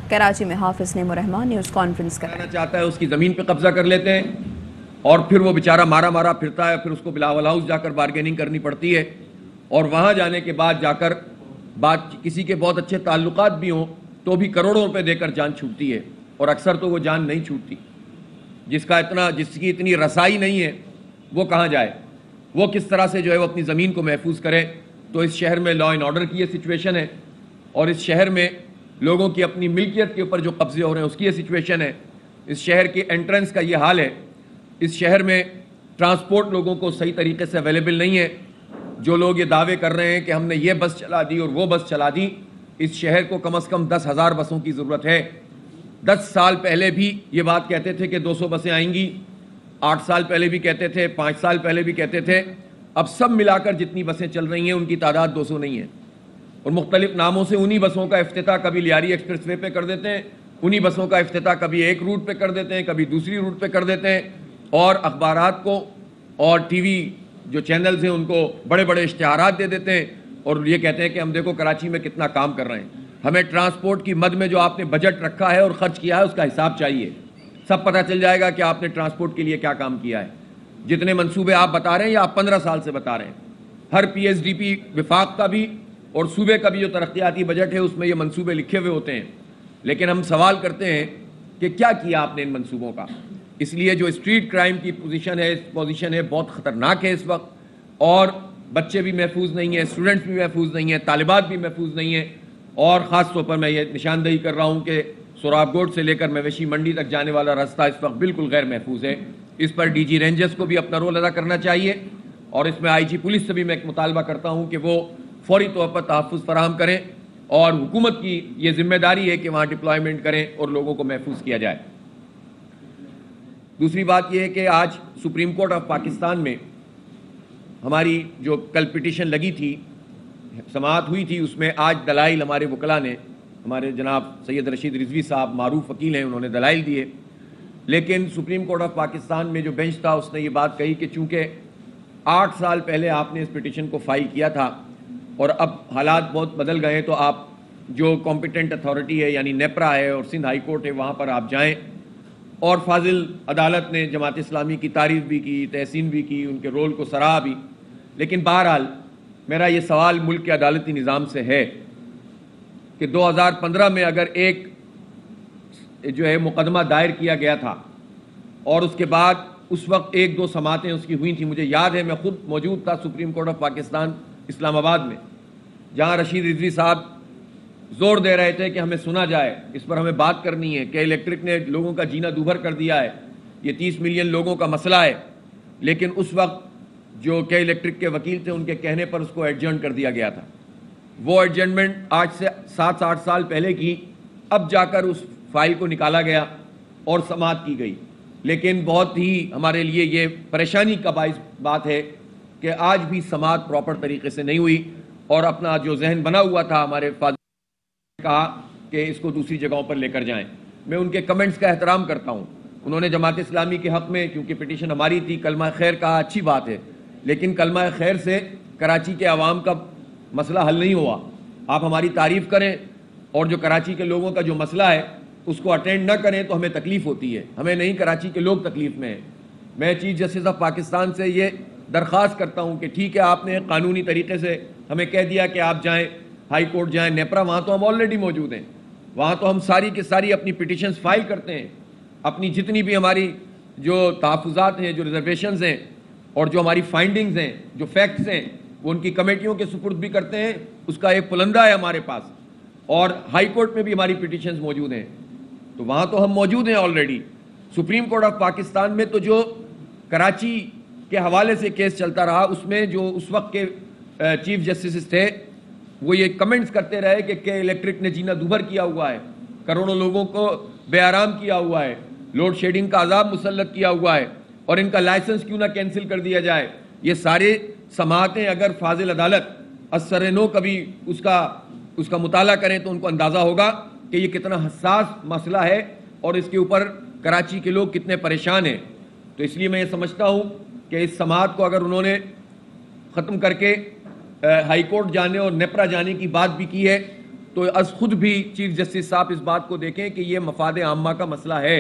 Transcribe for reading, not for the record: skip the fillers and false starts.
کراچی میں حافظ نعیم الرحمان news conference کرنا چاہتا ہے اس کی زمین پہ قبضہ کر لیتے ہیں اور پھر وہ بیچارہ مارا پھرتا ہے، پھر اس کو بلاول ہاؤس جا کر بارگیننگ کرنی پڑتی ہے، اور وہاں جانے کے بعد جا کر کسی کے بہت اچھے تعلقات بھی ہوں تو بھی کروڑوں روپے دے کر جان چھوٹتی ہے، اور اکثر تو وہ جان نہیں چھوٹتی۔ جس کی اتنی رسائی نہیں ہے وہ کہاں جائے، وہ کس طرح سے جو ہے وہ اپنی زمین کو محفوظ کرے۔ تو اس شہر میں لا اینڈ آرڈر کی یہ سچویشن ہے، اور اس شہر میں لوگوں کی اپنی ملکیت کے اوپر جو قبضے ہو رہے ہیں اس کی یہ سچویشن ہے۔ اس شہر کے انٹرنس کا یہ حال ہے۔ اس شہر میں ٹرانسپورٹ لوگوں کو صحیح طریقے سے اویلیبل نہیں ہے۔ جو لوگ یہ دعوے کر رہے ہیں کہ ہم نے یہ بس چلا دی اور وہ بس چلا دی، اس شہر کو کم از کم 10,000 بسوں کی ضرورت ہے۔ 10 سال پہلے بھی یہ بات کہتے تھے کہ 200 بسیں آئیں گی، 8 سال پہلے بھی کہتے تھے، 5 سال پہلے بھی کہتے تھے۔ اب سب ملا کر جتنی بسیں چل رہی ہیں ان کی تعداد 200 نہیں ہے، اور مختلف ناموں سے انہی بسوں کا افتتاح کبھی لیاری ایکسپریس وے پہ کر دیتے ہیں، انہی بسوں کا افتتاح کبھی ایک روٹ پہ کر دیتے ہیں، کبھی دوسری روٹ پہ کر دیتے ہیں، اور اخبارات کو اور ٹی وی جو چینلز ہیں ان کو بڑے بڑے اشتہارات دے دیتے ہیں، اور یہ کہتے ہیں کہ ہم دیکھو کراچی میں کتنا کام کر رہے ہیں۔ ہمیں ٹرانسپورٹ کی مد میں جو آپ نے بجٹ رکھا ہے اور خرچ کیا ہے اس کا حساب چاہیے، سب پتہ چل جائے گا کہ آپ نے ٹرانسپورٹ کے لیے کیا کام کیا ہے۔ جتنے منصوبے آپ بتا رہے ہیں یا آپ 15 سال سے بتا رہے ہیں، ہر پی ایس ڈی پی وفاق کا بھی اور صوبے کا بھی جو ترقیاتی بجٹ ہے اس میں یہ منصوبے لکھے ہوئے ہوتے ہیں، لیکن ہم سوال کرتے ہیں کہ کیا کیا آپ نے ان منصوبوں کا۔ اس لیے جو اسٹریٹ کرائم کی پوزیشن ہے بہت خطرناک ہے اس وقت، اور بچے بھی محفوظ نہیں ہیں، اسٹوڈنٹس بھی محفوظ نہیں ہیں، طالبات بھی محفوظ نہیں ہیں، اور خاص طور پر میں یہ نشاندہی کر رہا ہوں کہ سوراب گوٹ سے لے کر مویشی منڈی تک جانے والا راستہ اس وقت بالکل غیر محفوظ ہے۔ اس پر ڈی جی رینجرز کو بھی اپنا رول ادا کرنا چاہیے، اور اس میں آئی جی پولیس سے بھی میں ایک مطالبہ کرتا ہوں کہ وہ فوری طور پر تحفظ فراہم کریں، اور حکومت کی یہ ذمہ داری ہے کہ وہاں ڈپلائمنٹ کریں اور لوگوں کو محفوظ کیا جائے۔ دوسری بات یہ ہے کہ آج سپریم کورٹ آف پاکستان میں ہماری جو کل پٹیشن لگی تھی، سماعت ہوئی تھی، اس میں آج دلائل ہمارے وکلاء نے، ہمارے جناب سید رشید رضوی صاحب معروف وکیل ہیں، انہوں نے دلائل دیے، لیکن سپریم کورٹ آف پاکستان میں جو بینچ تھا اس نے یہ بات کہی کہ چونکہ 8 سال پہلے آپ نے اس پٹیشن کو فائل کیا تھا اور اب حالات بہت بدل گئے، تو آپ جو کمپیٹنٹ اتھارٹی ہے یعنی نیپرا ہے اور سندھ ہائی کورٹ ہے وہاں پر آپ جائیں۔ اور فاضل عدالت نے جماعت اسلامی کی تعریف بھی کی، تحسین بھی کی، ان کے رول کو سراہا بھی، لیکن بہرحال میرا یہ سوال ملک کے عدالتی نظام سے ہے کہ 2015 میں اگر ایک جو ہے مقدمہ دائر کیا گیا تھا اور اس کے بعد اس وقت 1-2 سماعتیں اس کی ہوئی تھیں، مجھے یاد ہے میں خود موجود تھا سپریم کورٹ آف پاکستان اسلام آباد میں، جہاں رشید رضوی صاحب زور دے رہے تھے کہ ہمیں سنا جائے، اس پر ہمیں بات کرنی ہے کہ الیکٹرک نے لوگوں کا جینا دوبھر کر دیا ہے، یہ 30 ملین لوگوں کا مسئلہ ہے، لیکن اس وقت جو کہ الیکٹرک کے وکیل تھے ان کے کہنے پر اس کو ایڈجرن کر دیا گیا تھا۔ وہ ایڈجرنمنٹ آج سے 7-8 سال پہلے کی، اب جا کر اس فائل کو نکالا گیا اور سماعت کی گئی، لیکن بہت ہی ہمارے لیے یہ پریشانی کا باعث بات ہے کہ آج بھی سماعت پراپر طریقے سے نہیں ہوئی، اور اپنا جو ذہن بنا ہوا تھا ہمارے فاضل نے کہا کہ اس کو دوسری جگہوں پر لے کر جائیں۔ میں ان کے کمنٹس کا احترام کرتا ہوں، انہوں نے جماعت اسلامی کے حق میں کیونکہ پٹیشن ہماری تھی کلمہ خیر کہا، اچھی بات ہے، لیکن کلمہ خیر سے کراچی کے عوام کا مسئلہ حل نہیں ہوا۔ آپ ہماری تعریف کریں اور جو کراچی کے لوگوں کا جو مسئلہ ہے اس کو اٹینڈ نہ کریں تو ہمیں تکلیف ہوتی ہے، ہمیں نہیں، کراچی کے لوگ تکلیف میں ہیں۔ میں چیف جسٹس آف پاکستان سے یہ درخواست کرتا ہوں کہ ٹھیک ہے آپ نے قانونی طریقے سے ہمیں کہہ دیا کہ آپ جائیں ہائی کورٹ جائیں، نیپرا، وہاں تو ہم آلریڈی موجود ہیں، وہاں تو ہم ساری کی ساری اپنی پٹیشنز فائل کرتے ہیں، اپنی جتنی بھی ہماری جو تحفظات ہیں، جو ریزرویشنز ہیں اور جو ہماری فائنڈنگز ہیں، جو فیکٹس ہیں، وہ ان کی کمیٹیوں کے سپرد بھی کرتے ہیں، اس کا ایک پلندہ ہے ہمارے پاس، اور ہائی کورٹ میں بھی ہماری پٹیشنز موجود ہیں، تو وہاں تو ہم موجود ہیں already. Supreme court of Pakistan میں تو جو کراچی کے حوالے سے کیس چلتا رہا، اس میں جو اس وقت کے چیف جسٹس تھے وہ یہ کمنٹس کرتے رہے کہ الیکٹرک نے جینا دوبھر کیا ہوا ہے، کروڑوں لوگوں کو بے آرام کیا ہوا ہے، لوڈ شیڈنگ کا عذاب مسلط کیا ہوا ہے، اور ان کا لائسنس کیوں نہ کینسل کر دیا جائے۔ یہ سارے سماعتیں اگر فاضل عدالت اثر نو کبھی اس کا مطالعہ کریں تو ان کو اندازہ ہوگا کہ یہ کتنا حساس مسئلہ ہے اور اس کے اوپر کراچی کے لوگ کتنے پریشان ہیں۔ تو اس لیے میں یہ سمجھتا ہوں کہ اس سماعت کو اگر انہوں نے ختم کر کے ہائی کورٹ جانے اور نیپرا جانے کی بات بھی کی ہے تو از خود بھی چیف جسٹس صاحب اس بات کو دیکھیں کہ یہ مفاد عامہ کا مسئلہ ہے.